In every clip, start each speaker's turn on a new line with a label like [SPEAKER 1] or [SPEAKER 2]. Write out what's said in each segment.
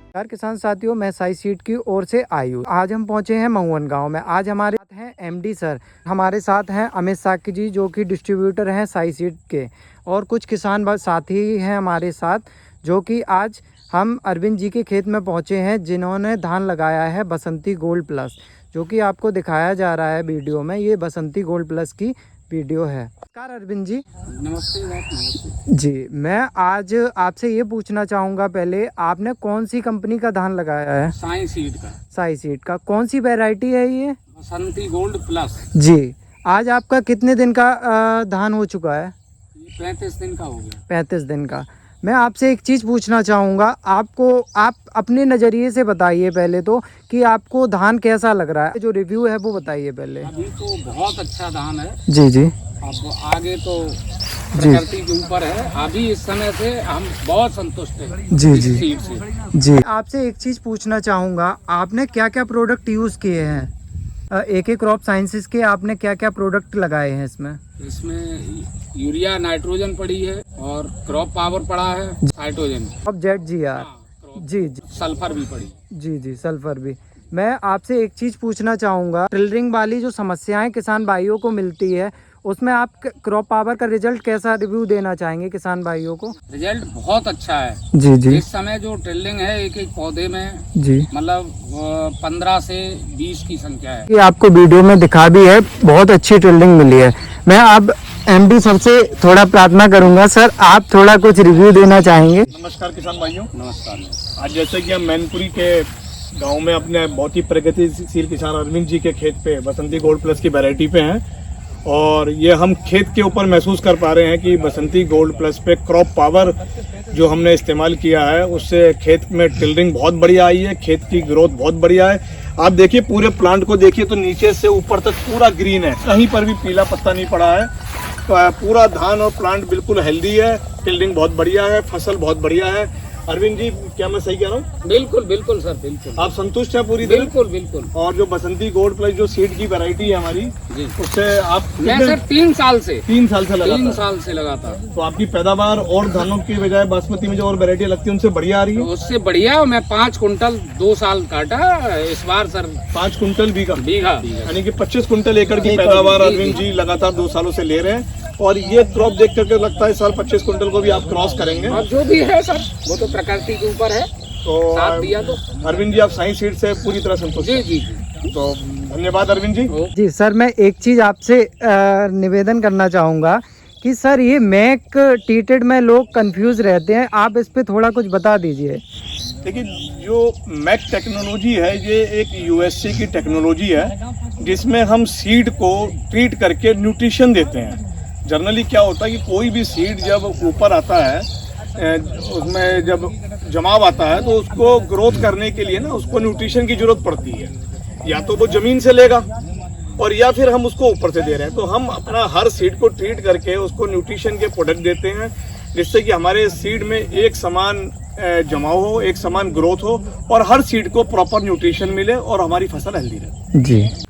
[SPEAKER 1] यार किसान साथियों, मैं साई सीड की ओर से आयु आज हम पहुंचे हैं महुवन गांव में। आज हमारे साथ हैं एमडी सर, हमारे साथ हैं अमित साकी जी जो कि डिस्ट्रीब्यूटर हैं साई सीड के, और कुछ किसान साथी हैं हमारे साथ, जो कि आज हम अरविंद जी के खेत में पहुंचे हैं जिन्होंने धान लगाया है बसंती गोल्ड प्लस, जो कि आपको दिखाया जा रहा है वीडियो में। ये बसंती गोल्ड प्लस की वीडियो है। नमस्कार अरविंद जी।
[SPEAKER 2] नमस्ते नमस्ते
[SPEAKER 1] जी, मैं आज आपसे ये पूछना चाहूँगा, पहले आपने कौन सी कंपनी का धान लगाया है?
[SPEAKER 2] साई सीड का।
[SPEAKER 1] साई सीड का। कौन सी वैरायटी है ये?
[SPEAKER 2] बसंती गोल्ड प्लस।
[SPEAKER 1] जी। आज आपका कितने दिन का धान हो चुका है?
[SPEAKER 2] 35 दिन का हो गया।
[SPEAKER 1] 35 दिन का। मैं आपसे एक चीज़ पूछना चाहूँगा, आप अपने नज़रिए से बताइए पहले तो कि आपको धान कैसा लग रहा है, जो रिव्यू है वो बताइए पहले।
[SPEAKER 2] अभी तो बहुत अच्छा धान है।
[SPEAKER 1] जी जी।
[SPEAKER 2] अब आगे तो प्रकृति के ऊपर है। अभी इस समय से हम बहुत संतुष्ट हैं
[SPEAKER 1] जी
[SPEAKER 2] इस
[SPEAKER 1] जी
[SPEAKER 2] सीड से।
[SPEAKER 1] जी। आपसे एक चीज़ पूछना चाहूँगा, आपने क्या क्या प्रोडक्ट यूज़ किए हैं? AK क्रॉप साइंसेस के आपने क्या क्या प्रोडक्ट लगाए हैं इसमें?
[SPEAKER 2] इसमें यूरिया नाइट्रोजन पड़ी है और क्रॉप पावर पड़ा है, नाइट्रोजन
[SPEAKER 1] अब ZGR। जी जी।
[SPEAKER 2] सल्फर भी पड़ी।
[SPEAKER 1] जी जी, सल्फर भी। मैं आपसे एक चीज़ पूछना चाहूँगा, ड्रिलिंग वाली जो समस्याएं किसान भाइयों को मिलती है, उसमें आप क्रॉप पावर का रिजल्ट कैसा रिव्यू देना चाहेंगे किसान भाइयों को?
[SPEAKER 2] रिजल्ट बहुत अच्छा है।
[SPEAKER 1] जी जी।
[SPEAKER 2] इस समय जो ड्रिलिंग है एक एक पौधे में
[SPEAKER 1] जी,
[SPEAKER 2] मतलब 15 से 20 की संख्या है।
[SPEAKER 1] ये आपको वीडियो में दिखा भी है, बहुत अच्छी ड्रिलिंग मिली है। मैं अब MD सर से थोड़ा प्रार्थना करूंगा, सर आप थोड़ा कुछ रिव्यू देना चाहेंगे?
[SPEAKER 3] नमस्कार किसान भाइयों।
[SPEAKER 2] नमस्कार।
[SPEAKER 3] आज जैसे कि हम मैनपुरी के गांव में अपने बहुत ही प्रगतिशील किसान अरविंद जी के खेत पे बसंती गोल्ड प्लस की वैरायटी पे हैं, और ये हम खेत के ऊपर महसूस कर पा रहे हैं कि बसंती गोल्ड प्लस पे क्रॉप पावर जो हमने इस्तेमाल किया है उससे खेत में टिलरिंग बहुत बढ़िया आई है, खेत की ग्रोथ बहुत बढ़िया है। आप देखिए पूरे प्लांट को देखिए तो नीचे से ऊपर तक पूरा ग्रीन है, कहीं पर भी पीला पत्ता नहीं पड़ा है। तो पूरा धान और प्लांट बिल्कुल हेल्दी है, टिलरिंग बहुत बढ़िया है, फसल बहुत बढ़िया है। अरविंद जी, क्या मैं सही कह रहा हूँ?
[SPEAKER 2] बिल्कुल बिल्कुल सर, बिल्कुल।
[SPEAKER 3] आप संतुष्ट हैं पूरी तरह?
[SPEAKER 2] बिल्कुल बिल्कुल।
[SPEAKER 3] और जो बसंती गोल्ड प्लस जो सीड की वैरायटी है हमारी,
[SPEAKER 2] जी,
[SPEAKER 3] उससे आप
[SPEAKER 2] मैं सर 3 साल से
[SPEAKER 3] 3 साल से लगातार
[SPEAKER 2] 3 साल से लगातार।
[SPEAKER 3] तो आपकी पैदावार और धानों की बजाय बासमती में जो और वैरायटी लगती है उनसे बढ़िया आ रही
[SPEAKER 2] तो
[SPEAKER 3] है?
[SPEAKER 2] उससे बढ़िया मैं 5 कुंटल 2 साल काटा इस बार सर।
[SPEAKER 3] 5 कुंटल बीघा,
[SPEAKER 2] बीघा
[SPEAKER 3] यानी कि 25 कुंटल एकड़ की पैदावार अरविंद जी लगातार 2 सालों से ले रहे हैं, और ये क्रॉप देख करके लगता है इस साल 25 कुंटल को भी आप क्रॉस करेंगे।
[SPEAKER 2] और जो भी है सर वो तो प्रकृति के ऊपर है,
[SPEAKER 3] तो
[SPEAKER 2] साथ दिया तो।
[SPEAKER 3] अरविंद जी, आप साई सीड से पूरी तरह संतुष्ट
[SPEAKER 2] जी
[SPEAKER 3] हैं?
[SPEAKER 2] जी जी।
[SPEAKER 3] तो धन्यवाद अरविंद जी।
[SPEAKER 1] जी सर, मैं एक चीज़ आपसे निवेदन करना चाहूँगा कि सर ये मैक टीटेड में लोग कंफ्यूज रहते हैं, आप इस पे थोड़ा कुछ बता दीजिए।
[SPEAKER 3] देखिए, जो मैक टेक्नोलॉजी है ये एक USA की टेक्नोलॉजी है, जिसमें हम सीड को ट्रीट करके न्यूट्रिशन देते हैं। जनरली क्या होता है कि कोई भी सीड जब ऊपर आता है, उसमें जब जमाव आता है तो उसको ग्रोथ करने के लिए ना उसको न्यूट्रिशन की जरूरत पड़ती है। या तो वो जमीन से लेगा और या फिर हम उसको ऊपर से दे रहे हैं। तो हम अपना हर सीड को ट्रीट करके उसको न्यूट्रिशन के प्रोडक्ट देते हैं, जिससे कि हमारे सीड में एक समान जमाव हो, एक समान ग्रोथ हो, और हर सीड को प्रॉपर न्यूट्रिशन मिले और हमारी फसल हेल्दी रहे।
[SPEAKER 1] जी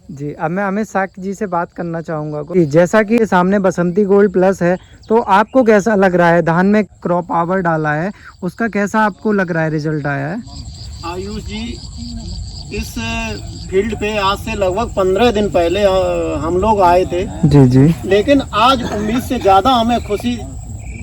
[SPEAKER 1] जी। अब मैं अमित साकी जी से बात करना चाहूँगा। जैसा कि सामने बसंती गोल्ड प्लस है, तो आपको कैसा लग रहा है? धान में क्रॉप पावर डाला है, उसका कैसा आपको लग रहा है रिजल्ट आया है?
[SPEAKER 4] आयुष जी, इस फील्ड पे आज से लगभग 15 दिन पहले हम लोग आए थे।
[SPEAKER 1] जी जी।
[SPEAKER 4] लेकिन आज उम्मीद से ज़्यादा हमें खुशी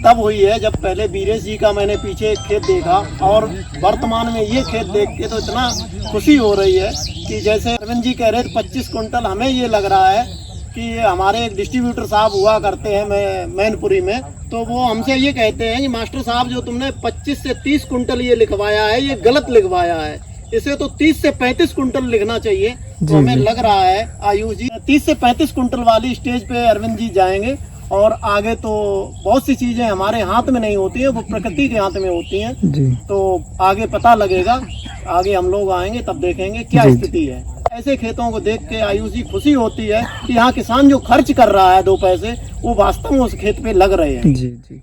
[SPEAKER 4] तब हुई है जब पहले वीरेश जी का मैंने पीछे एक खेत देखा, और वर्तमान में ये खेत देख के तो इतना खुशी हो रही है कि जैसे अरविंद जी कह रहे थे 25 कुंटल, हमें ये लग रहा है कि हमारे एक डिस्ट्रीब्यूटर साहब हुआ करते हैं मैनपुरी में, तो वो हमसे ये कहते हैं कि मास्टर साहब जो तुमने 25 से 30 कुंटल ये लिखवाया है ये गलत लिखवाया है, इसे तो 30 से 35 कुंटल लिखना चाहिए। तो हमें लग रहा है आयुष जी 30 से 35 कुंटल वाली स्टेज पे अरविंद जी जाएंगे, और आगे तो बहुत सी चीजें हमारे हाथ में नहीं होती है, वो प्रकृति के हाथ में होती हैं।
[SPEAKER 1] जी।
[SPEAKER 4] तो आगे पता लगेगा, आगे हम लोग आएंगे तब देखेंगे क्या स्थिति है। ऐसे खेतों को देख के आयुष जी खुशी होती है कि यहाँ किसान जो खर्च कर रहा है 2 पैसे, वो वास्तव में उस खेत पे लग रहे हैं।
[SPEAKER 1] जी जी।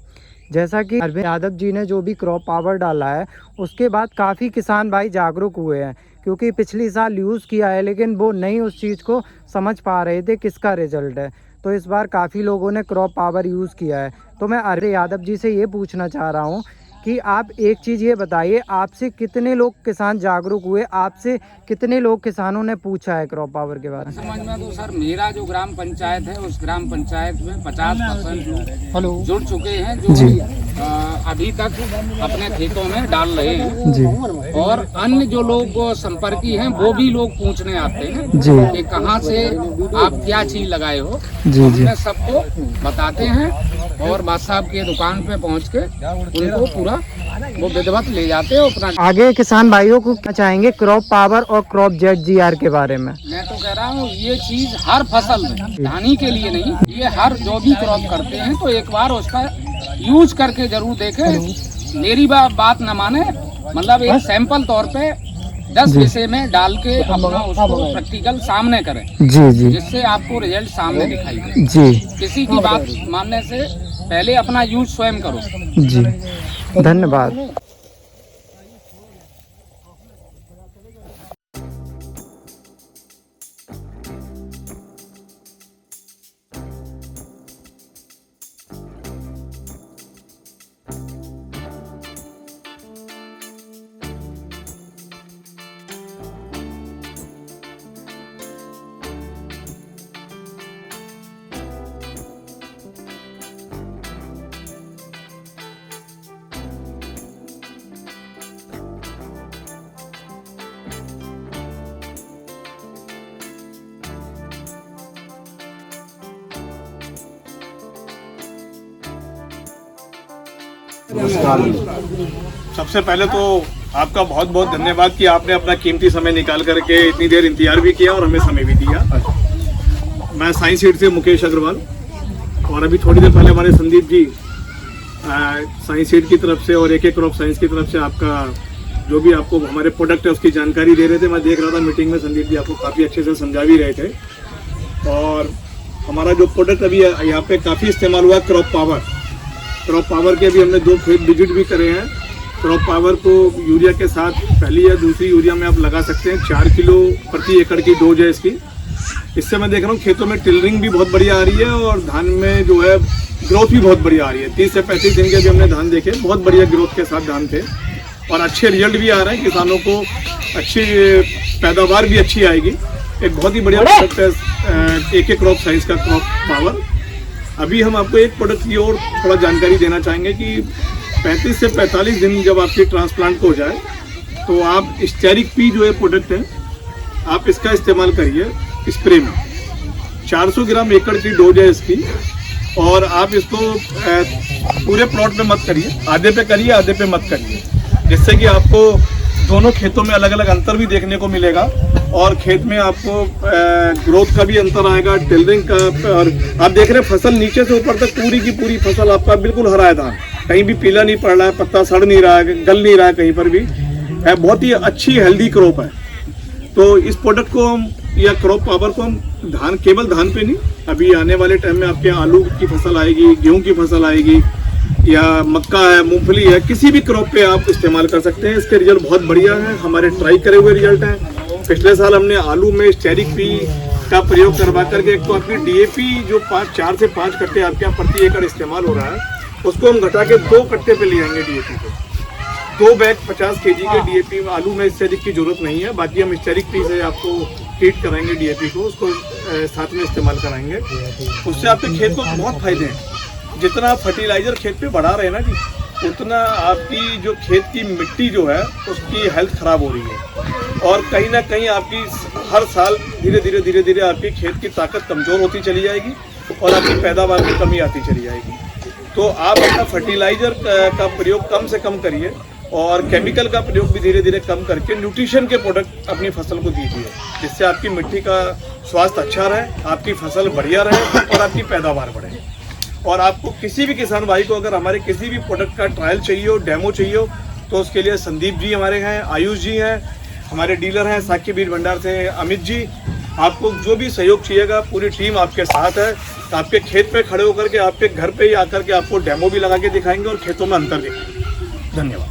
[SPEAKER 1] जैसा कि अरविंद यादव जी ने जो भी क्रॉप पावर डाला है, उसके बाद काफ़ी किसान भाई जागरूक हुए हैं, क्योंकि पिछली साल यूज़ किया है लेकिन वो नहीं उस चीज़ को समझ पा रहे थे किसका रिजल्ट है। तो इस बार काफ़ी लोगों ने क्रॉप पावर यूज़ किया है। तो मैं अरविंद यादव जी से ये पूछना चाह रहा हूँ कि आप एक चीज़ ये बताइए, आपसे कितने लोग किसान जागरूक हुए, आपसे कितने लोग किसानों ने पूछा है क्रॉप पावर के बारे में?
[SPEAKER 2] समझ में तो सर मेरा जो ग्राम पंचायत है उस ग्राम पंचायत में 50% लोग जुड़ चुके हैं जो अभी तक अपने खेतों में डाल रहे हैं
[SPEAKER 1] जी।
[SPEAKER 2] और अन्य जो लोग संपर्की हैं वो भी लोग पूछने आते हैं
[SPEAKER 1] जी।
[SPEAKER 2] कि कहाँ से आप क्या चीज लगाए हो।
[SPEAKER 1] जी जी
[SPEAKER 2] हमने सबको बताते हैं और बादशाह साहब की दुकान पे पहुँच के उनको पूरा वो विधिवत ले जाते हैं अपना।
[SPEAKER 1] आगे किसान भाइयों को क्या चाहेंगे क्रॉप पावर और क्रॉप ZGR के बारे में?
[SPEAKER 2] मैं तो कह रहा हूँ ये चीज हर फसल में, धानी के लिए नहीं, ये हर जो भी क्रॉप करते हैं तो एक बार उसका यूज करके जरूर देखें। मेरी बात न माने, मतलब एक सैंपल तौर पे 10 विषय में डाल के अपना उसको प्रैक्टिकल सामने करें।
[SPEAKER 1] जी जी
[SPEAKER 2] जिससे आपको रिजल्ट सामने दिखाई दे।
[SPEAKER 1] जी।
[SPEAKER 2] किसी की बात मानने से पहले अपना यूज स्वयं करो।
[SPEAKER 1] जी, धन्यवाद।
[SPEAKER 3] सबसे पहले तो आपका बहुत बहुत धन्यवाद कि आपने अपना कीमती समय निकाल करके इतनी देर इंतजार भी किया और हमें समय भी दिया। मैं साइंस सीड से मुकेश अग्रवाल, और अभी थोड़ी देर पहले हमारे संदीप जी साइंस सीड की तरफ से और AK क्रॉप साइंस की तरफ से आपका जो भी आपको हमारे प्रोडक्ट है उसकी जानकारी दे रहे थे। मैं देख रहा था मीटिंग में संदीप जी आपको काफ़ी अच्छे से समझा भी रहे थे। और हमारा जो प्रोडक्ट अभी यहाँ पे काफ़ी इस्तेमाल हुआ क्रॉप पावर के अभी हमने 2 खेत विजिट भी करे हैं। क्रॉप पावर को यूरिया के साथ पहली या दूसरी यूरिया में आप लगा सकते हैं। 4 किलो प्रति एकड़ की डोज है इसकी। इससे मैं देख रहा हूँ खेतों में टिलरिंग भी बहुत बढ़िया आ रही है और धान में जो है ग्रोथ भी बहुत बढ़िया आ रही है। 30 से 35 दिन के भी हमने धान देखे, बहुत बढ़िया ग्रोथ के साथ धान थे और अच्छे रिजल्ट भी आ रहे हैं। किसानों को अच्छी पैदावार भी अच्छी आएगी। एक बहुत ही बढ़िया प्रोडक्ट है AK क्रॉप साइंस का क्रॉप पावर। अभी हम आपको एक प्रोडक्ट की और थोड़ा जानकारी देना चाहेंगे कि 35 से 45 दिन जब आपकी ट्रांसप्लांट हो जाए तो आप स्टेरिक पी जो है प्रोडक्ट है, आप इसका इस्तेमाल करिए स्प्रे में। 400 ग्राम एकड़ की डोज है इसकी और आप इसको पूरे प्लॉट पे मत करिए, आधे पे करिए आधे पे मत करिए, जिससे कि आपको दोनों खेतों में अलग अलग अंतर भी देखने को मिलेगा और खेत में आपको ग्रोथ का भी अंतर आएगा, टिलरिंग का। और आप देख रहे हैं फसल नीचे से ऊपर तक पूरी की पूरी फसल आपका बिल्कुल हरा है धान, कहीं भी पीला नहीं पड़ रहा है, पत्ता सड़ नहीं रहा है, गल नहीं रहा है कहीं पर भी, है बहुत ही अच्छी हेल्दी क्रॉप है। तो इस प्रोडक्ट को हम या क्रॉप पावर को हम धान केवल धान पे नहीं, अभी आने वाले टाइम में आपके आलू की फसल आएगी, गेहूं की फसल आएगी या मक्का है, मूंगफली है, किसी भी क्रॉप पे आप इस्तेमाल कर सकते हैं। इसके रिजल्ट बहुत बढ़िया हैं, हमारे ट्राई करे हुए रिजल्ट हैं। पिछले साल हमने आलू में स्टेरिक पी का प्रयोग करवा करके एक तो आपकी DAP जो 4 से 5 कट्टे आपके यहाँ प्रति एकड़ इस्तेमाल हो रहा है उसको हम घटा के 2 कट्टे पे ले आएंगे DAP को। 2 बैग 50 kg के DAP आलू में स्टेरिक की जरूरत नहीं है, बाकी हम स्टेरिक पी से आपको ट्रीट कराएंगे DAP को, उसको साथ में इस्तेमाल कराएंगे। उससे आपके खेत को बहुत फायदे हैं। जितना फर्टिलाइजर खेत पे बढ़ा रहे हैं ना जी, उतना आपकी जो खेत की मिट्टी जो है उसकी हेल्थ खराब हो रही है और कहीं ना कहीं आपकी हर साल धीरे धीरे आपकी खेत की ताकत कमज़ोर होती चली जाएगी और आपकी पैदावार में कमी आती चली जाएगी। तो आप अपना फर्टिलाइजर का प्रयोग कम से कम करिए और केमिकल का प्रयोग भी धीरे धीरे कम करके न्यूट्रिशन के प्रोडक्ट अपनी फसल को दीजिए, जिससे आपकी मिट्टी का स्वास्थ्य अच्छा रहे, आपकी फसल बढ़िया रहे और आपकी पैदावार बढ़े। और आपको किसी भी किसान भाई को अगर हमारे किसी भी प्रोडक्ट का ट्रायल चाहिए हो, डेमो चाहिए हो, तो उसके लिए संदीप जी हमारे हैं, आयुष जी हैं, हमारे डीलर हैं साक्षी बीज भंडार से अमित जी। आपको जो भी सहयोग चाहिएगा पूरी टीम आपके साथ है। तो आपके खेत पे खड़े होकर के आपके घर पे ही आकर के आपको डेमो भी लगा के दिखाएंगे और खेतों में अंतर दिखाएंगे। धन्यवाद।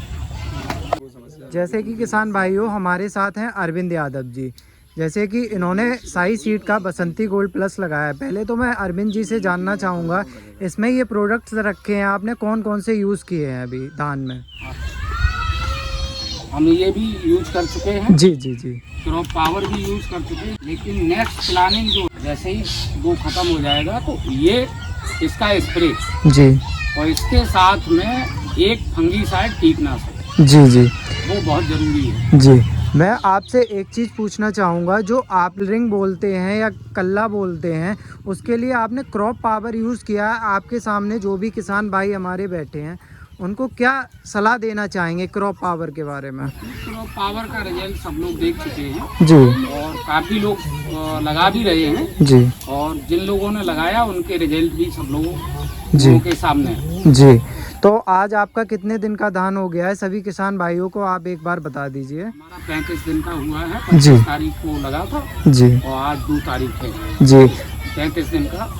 [SPEAKER 1] जैसे कि किसान भाइयों हमारे साथ हैं अरविंद यादव जी। जैसे कि इन्होंने साई सीड का बसंती गोल्ड प्लस लगाया है। पहले तो मैं अरविंद जी से जानना चाहूँगा, इसमें ये प्रोडक्ट्स रखे हैं आपने कौन कौन से यूज़ किए हैं अभी धान में?
[SPEAKER 2] हम ये भी यूज कर चुके हैं,
[SPEAKER 1] जी जी जी।
[SPEAKER 2] क्रॉप पावर भी यूज कर चुके हैं, लेकिन नेक्स्ट प्लानिंग जो जैसे ही वो खत्म हो जाएगा तो ये इसका स्प्रे
[SPEAKER 1] जी
[SPEAKER 2] और इसके साथ में एक फंगीसाइड कीटनाशक
[SPEAKER 1] जी जी
[SPEAKER 2] वो बहुत जरूरी है।
[SPEAKER 1] जी। मैं आपसे एक चीज़ पूछना चाहूँगा, जो आप रिंग बोलते हैं या कल्ला बोलते हैं, उसके लिए आपने क्रॉप पावर यूज़ किया है। आपके सामने जो भी किसान भाई हमारे बैठे हैं उनको क्या सलाह देना चाहेंगे क्रॉप पावर के बारे में?
[SPEAKER 2] क्रॉप पावर का रिजल्ट सब लोग देख चुके हैं
[SPEAKER 1] जी,
[SPEAKER 2] और काफ़ी लोग लगा भी रहे हैं
[SPEAKER 1] जी
[SPEAKER 2] और जिन लोगों ने लगाया उनके रिजल्ट भी सब लोगों के सामने है।
[SPEAKER 1] जी। तो आज आपका कितने दिन का धान हो गया है? सभी किसान भाइयों को आप एक बार बता दीजिए।
[SPEAKER 2] हमारा 35 दिन का हुआ है,
[SPEAKER 1] जी
[SPEAKER 2] 25 तारीख को लगा था
[SPEAKER 1] जी
[SPEAKER 2] और आज 2 तारीख है।
[SPEAKER 1] जी।
[SPEAKER 2] 35 दिन का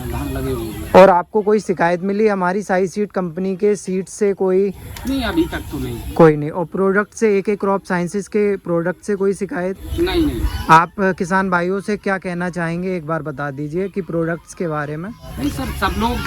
[SPEAKER 2] धान लगे हुए हैं।
[SPEAKER 1] और आपको कोई शिकायत मिली हमारी साई सीड कंपनी के सीड से? कोई
[SPEAKER 2] नहीं, अभी तक तो नहीं।
[SPEAKER 1] कोई नहीं। और प्रोडक्ट से, एक क्रॉप साइंसेस के प्रोडक्ट से कोई शिकायत?
[SPEAKER 2] नहीं।
[SPEAKER 1] आप किसान भाइयों से क्या कहना चाहेंगे, एक बार बता दीजिए कि प्रोडक्ट्स के बारे में।
[SPEAKER 2] नहीं सर, सब लोग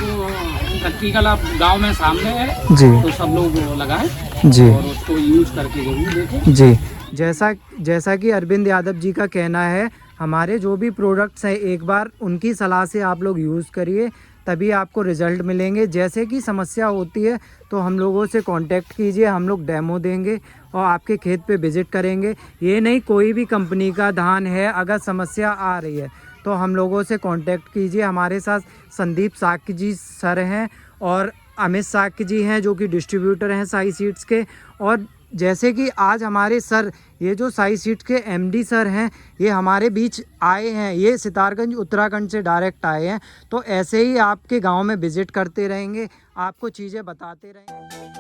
[SPEAKER 2] प्रैक्टिकल आप गांव में सामने है
[SPEAKER 1] जी
[SPEAKER 2] तो सब लोग लगाएं
[SPEAKER 1] जी
[SPEAKER 2] और उसको यूज करके जरूर देखें।
[SPEAKER 1] जी। जैसा कि अरविंद यादव जी का कहना है, हमारे जो भी प्रोडक्ट्स हैं एक बार उनकी सलाह से आप लोग यूज़ करिए, तभी आपको रिज़ल्ट मिलेंगे। जैसे कि समस्या होती है तो हम लोगों से कांटेक्ट कीजिए, हम लोग डेमो देंगे और आपके खेत पे विज़िट करेंगे। ये नहीं, कोई भी कंपनी का धान है, अगर समस्या आ रही है तो हम लोगों से कांटेक्ट कीजिए। हमारे साथ संदीप साक्य जी सर हैं और अमित साक्य जी हैं जो कि डिस्ट्रीब्यूटर हैं साई सीड्स के। और जैसे कि आज हमारे सर, ये जो साई सीड्स के एमडी सर हैं, ये हमारे बीच आए हैं, ये सितारगंज उत्तराखंड से डायरेक्ट आए हैं। तो ऐसे ही आपके गांव में विज़िट करते रहेंगे, आपको चीज़ें बताते रहेंगे।